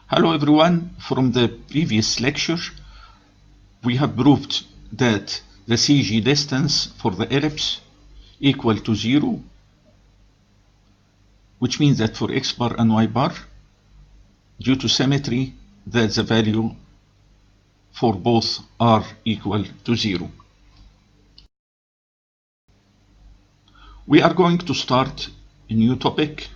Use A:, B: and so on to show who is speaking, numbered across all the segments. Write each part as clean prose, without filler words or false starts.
A: Hello everyone, from the previous lecture we have proved that the CG distance for the ellipse equal to 0, which means that for x bar and y bar, due to symmetry, that the value for both are equal to 0. We are going to start a new topic,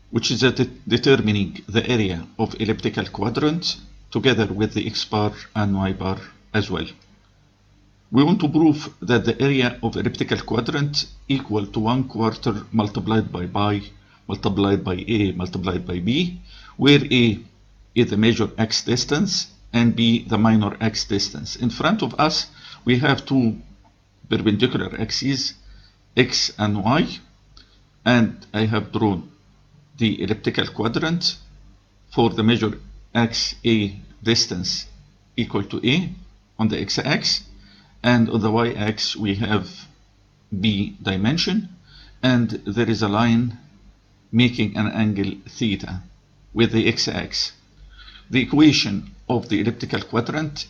A: which is determining the area of elliptical quadrant together with the x bar and y bar as well. We want to prove that the area of elliptical quadrant equal to 1/4 multiplied by pi multiplied by a multiplied by b, where a is the major x distance and b the minor x distance. In front of us we have two perpendicular axes, x and y, and I have drawn the elliptical quadrant for the measure x a distance equal to a on the x-axis, and on the y-axis we have b dimension, and there is a line making an angle theta with the x-axis. The equation of the elliptical quadrant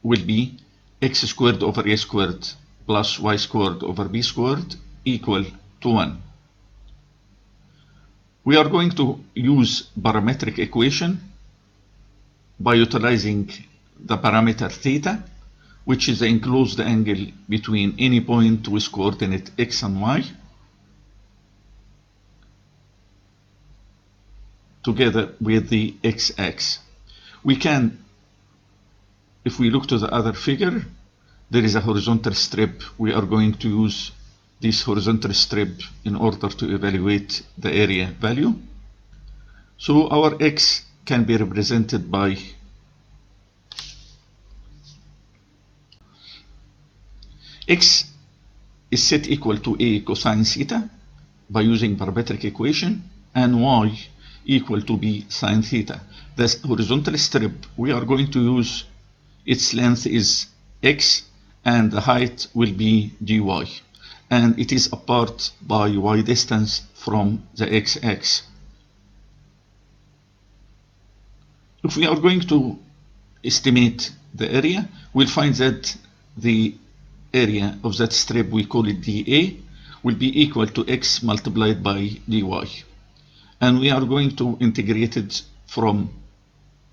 A: will be x squared over a squared plus y squared over b squared equal to 1. We are going to use parametric equation by utilizing the parameter theta, which is the enclosed angle between any point with coordinate x and y, together with the x-axis. We can, if we look to the other figure, there is a horizontal strip. We are going to use this horizontal strip in order to evaluate the area value. So our x can be represented by x is set equal to a cosine theta by using parametric equation, and y equal to b sine theta. The horizontal strip we are going to use, its length is x and the height will be dy, and it is apart by y distance from the x-axis. If we are going to estimate the area, we'll find that the area of that strip, we call it dA, will be equal to x multiplied by dy, and we are going to integrate it from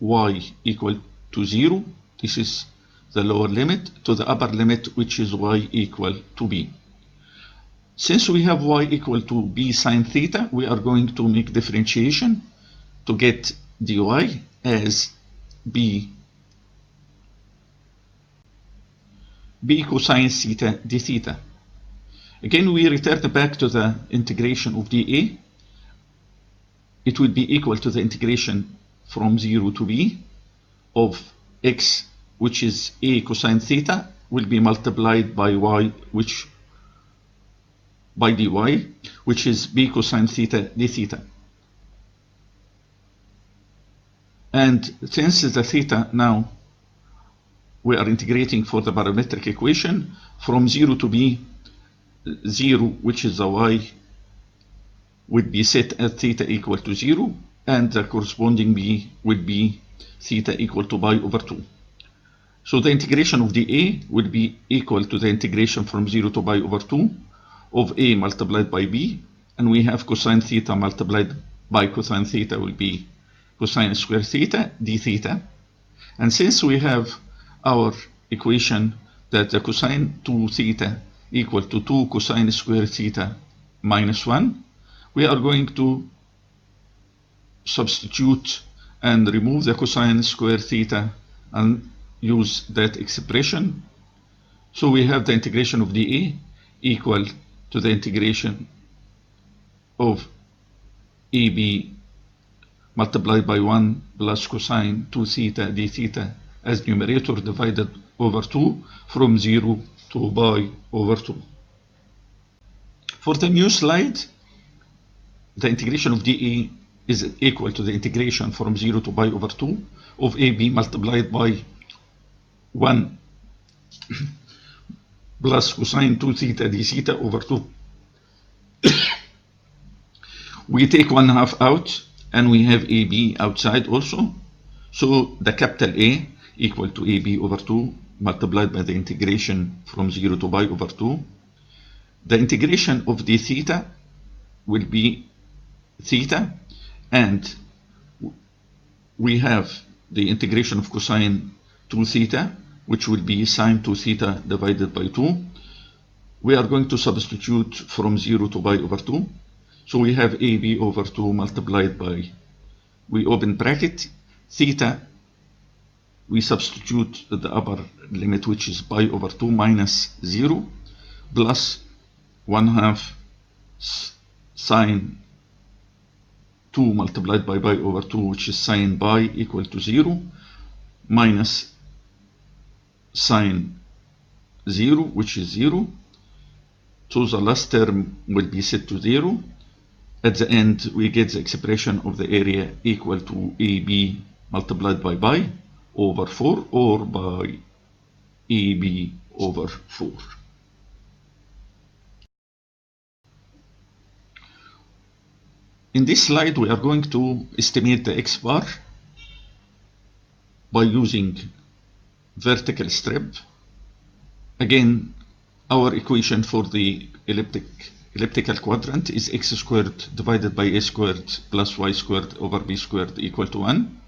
A: y equal to 0, this is the lower limit, to the upper limit, which is y equal to b. Since we have y equal to b sine theta, we are going to make differentiation to get dy as b cosine theta d theta. Again, we return back to the integration of dA. It will be equal to the integration from 0 to b of x, which is a cosine theta, will be multiplied by y, which by dy, which is b cosine theta d theta. And since the theta now we are integrating for the parametric equation from 0 to b, 0, which is the y, would be set at theta equal to 0, and the corresponding b would be theta equal to pi over 2. So the integration of dA will be equal to the integration from 0 to pi over 2 of a multiplied by b, and we have cosine theta multiplied by cosine theta will be cosine square theta d theta. And since we have our equation that the cosine 2 theta equal to 2 cosine square theta minus 1, we are going to substitute and remove the cosine square theta and use that expression. So we have the integration of dA equal to the integration of AB multiplied by 1 plus cosine 2 theta d theta as numerator divided over 2 from 0 to pi over 2. For the new slide, the integration of dA is equal to the integration from 0 to pi over 2 of AB multiplied by 1 plus cosine 2 theta d theta over 2. We take 1/2 out, and we have AB outside also. So the capital A equal to AB over 2 multiplied by the integration from 0 to pi over 2. The integration of d theta will be theta, and we have the integration of cosine 2 theta, which will be sine 2 theta divided by 2. We are going to substitute from 0 to pi over 2. So we have AB over 2 multiplied by, we open bracket, theta, we substitute the upper limit, which is pi over 2 minus 0, plus 1/2 sine 2 multiplied by pi over 2, which is sine pi equal to 0, minus sine 0, which is 0. So the last term will be set to 0. At the end, we get the expression of the area equal to AB multiplied by pi over 4, or by AB over 4. In this slide, we are going to estimate the x bar by using vertical strip. Again, our equation for the elliptical quadrant is x squared divided by a squared plus y squared over b squared equal to 1.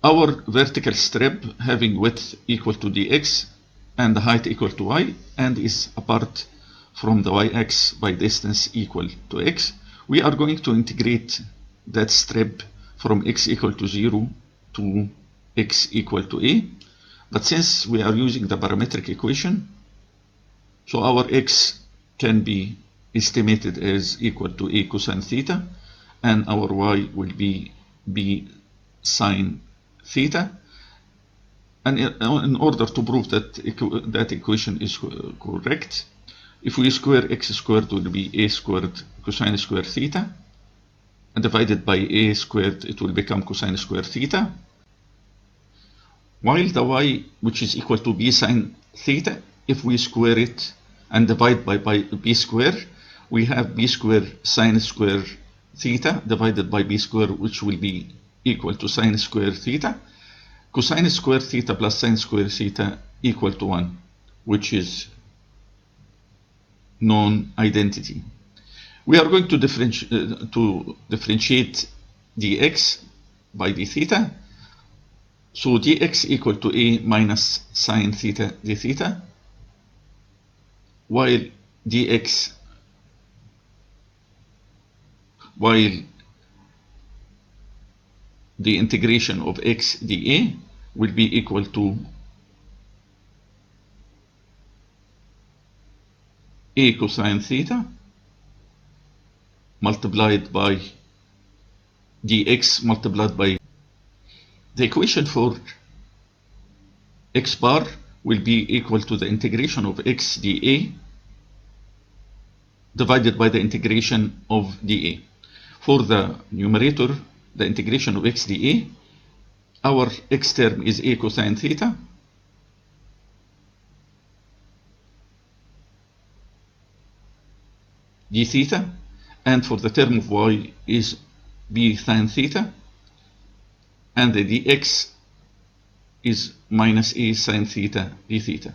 A: Our vertical strip having width equal to dx and the height equal to y, and is apart from the y-axis by distance equal to x. We are going to integrate that strip from x equal to 0 to x equal to a. But since we are using the parametric equation, so our x can be estimated as equal to a cosine theta, and our y will be b sine theta. And in order to prove that that equation is correct, if we square x squared, will be a squared cosine square theta, and divided by a squared, it will become cosine square theta. While the y, which is equal to b sine theta, if we square it and divide by b square, we have b square sine square theta divided by b square, which will be equal to sine square theta. Cosine square theta plus sine square theta equal to 1, which is known identity. We are going to differentiate dx by d theta. So dx equal to a minus sine theta d theta, while the integration of x dA will be equal to a cosine theta multiplied by dx multiplied by the equation for x bar will be equal to the integration of x dA divided by the integration of dA. For the numerator, the integration of x dA, our x term is a cosine theta, d theta, and for the term of y is b sine theta, and the dx is minus a sine theta d theta.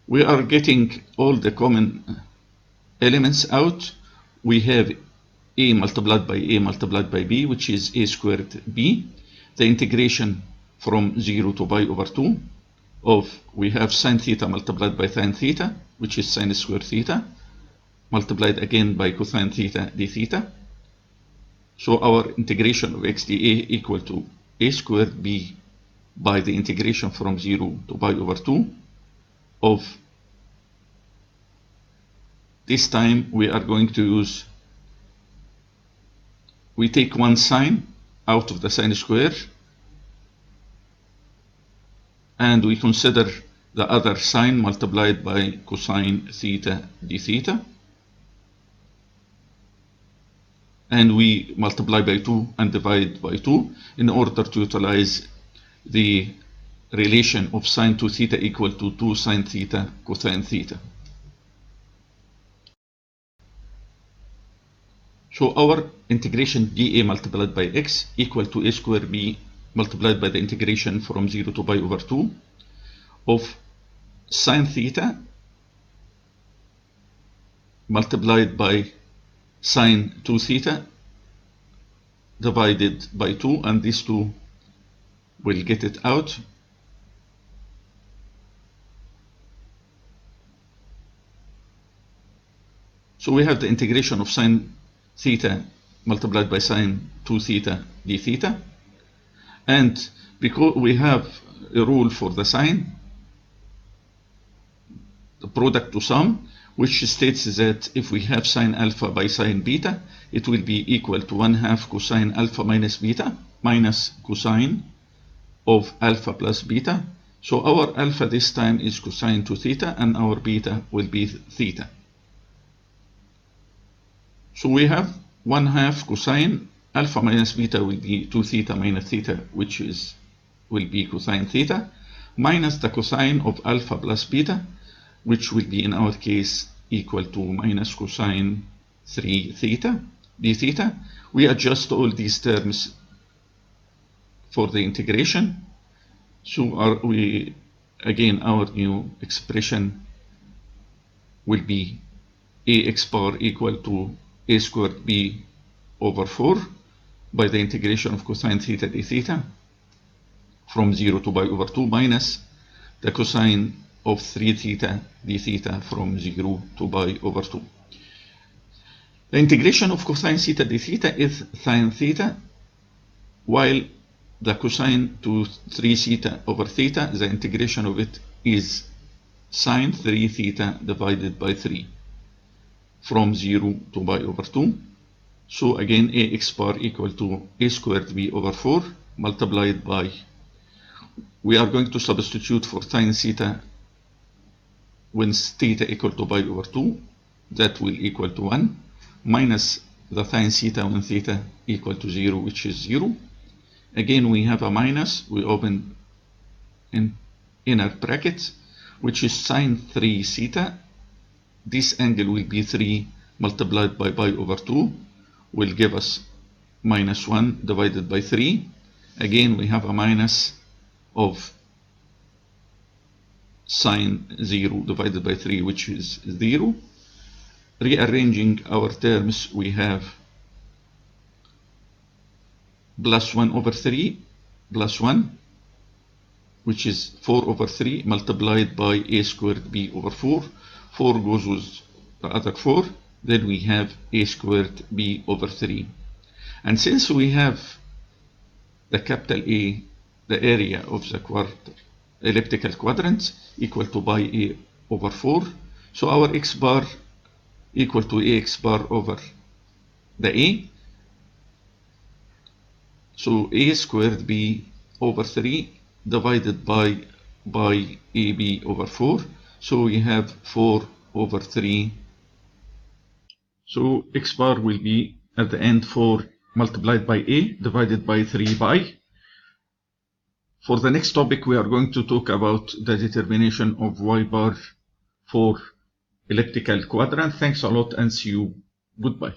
A: We are getting all the common elements out. We have a multiplied by b, which is a squared b. The integration from 0 to pi over 2 of, we have sine theta multiplied by sine theta, which is sine square theta, multiplied again by cosine theta d theta. So our integration of x dA equal to a squared b by the integration from 0 to pi over 2 of, this time we are going to use, we take one sine out of the sine square, and we consider the other sine multiplied by cosine theta d theta, and we multiply by 2 and divide by 2 in order to utilize the relation of sine 2 theta equal to 2 sine theta cosine theta. So our integration dA multiplied by x equal to a square b multiplied by the integration from 0 to pi over 2 of sine theta multiplied by sine 2 theta divided by 2, and these two will get it out. So we have the integration of sine theta multiplied by sine 2 theta d theta, and because we have a rule for the sine, the product to sum, which states that if we have sine alpha by sine beta, it will be equal to 1/2 cosine alpha minus beta minus cosine of alpha plus beta. So our alpha this time is cosine 2 theta and our beta will be theta. So we have 1/2 cosine alpha minus beta will be 2 theta minus theta, which will be cosine theta, minus the cosine of alpha plus beta, which will be in our case equal to minus cosine 3 theta d theta. We adjust all these terms for the integration. So again our new expression will be ax bar equal to a squared b over 4 by the integration of cosine theta d theta from 0 to pi over 2 minus the cosine of 3 theta d theta from 0 to pi over 2. The integration of cosine theta d theta is sine theta, while the cosine to 3 theta over theta, the integration of it is sine 3 theta divided by 3 from 0 to pi over 2. So again ax bar equal to a squared b over 4 multiplied by, we are going to substitute for sine theta when theta equal to pi over 2, that will equal to 1, minus the sine theta when theta equal to 0, which is 0. Again we have a minus, we open in inner bracket, which is sine 3 theta. This angle will be 3 multiplied by pi over 2, will give us minus 1 divided by 3. Again we have a minus of sine 0 divided by 3, which is 0. Rearranging our terms, we have plus 1 over 3 plus 1, which is 4 over 3 multiplied by a squared b over 4. 4 goes with the other 4. Then we have a squared b over 3. And since we have the capital A, the area of the elliptical quadrant, equal to pi a over 4, so our x bar equal to ax bar over the a. So a squared b over 3 divided by ab over 4. So we have 4 over 3. So x bar will be at the end 4 multiplied by a divided by 3 pi. For the next topic, we are going to talk about the determination of y bar for elliptical quadrant. Thanks a lot and see you. Goodbye.